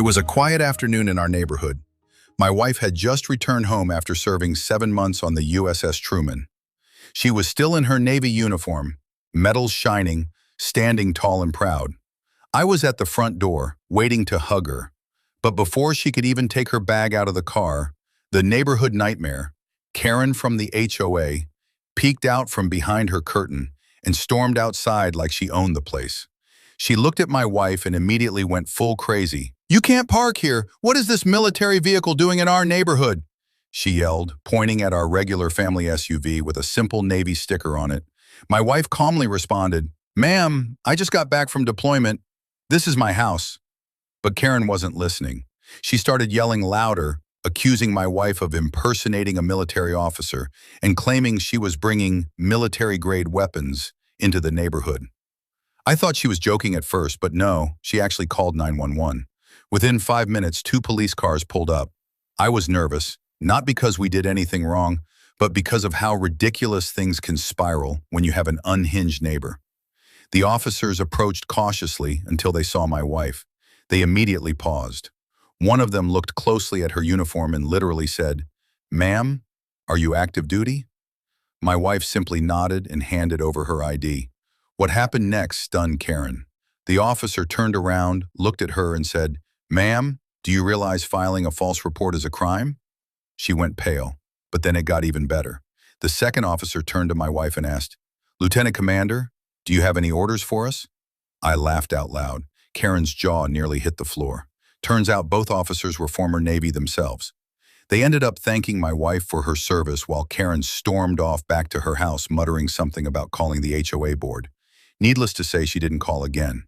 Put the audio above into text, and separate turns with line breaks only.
It was a quiet afternoon in our neighborhood. My wife had just returned home after serving 7 months on the USS Truman. She was still in her Navy uniform, medals shining, standing tall and proud. I was at the front door, waiting to hug her. But before she could even take her bag out of the car, the neighborhood nightmare, Karen from the HOA, peeked out from behind her curtain and stormed outside like she owned the place. She looked at my wife and immediately went full crazy. "You can't park here! What is this military vehicle doing in our neighborhood?" she yelled, pointing at our regular family SUV with a simple Navy sticker on it. My wife calmly responded, "Ma'am, I just got back from deployment. This is my house." But Karen wasn't listening. She started yelling louder, accusing my wife of impersonating a military officer and claiming she was bringing military-grade weapons into the neighborhood. I thought she was joking at first, but no, she actually called 911. Within 5 minutes, 2 police cars pulled up. I was nervous, not because we did anything wrong, but because of how ridiculous things can spiral when you have an unhinged neighbor. The officers approached cautiously until they saw my wife. They immediately paused. One of them looked closely at her uniform and literally said, "Ma'am, are you active duty?" My wife simply nodded and handed over her ID. What happened next stunned Karen. The officer turned around, looked at her and said, "Ma'am, do you realize filing a false report is a crime?" She went pale, but then it got even better. The second officer turned to my wife and asked, "Lieutenant Commander, do you have any orders for us?" I laughed out loud. Karen's jaw nearly hit the floor. Turns out both officers were former Navy themselves. They ended up thanking my wife for her service while Karen stormed off back to her house muttering something about calling the HOA board. Needless to say, she didn't call again.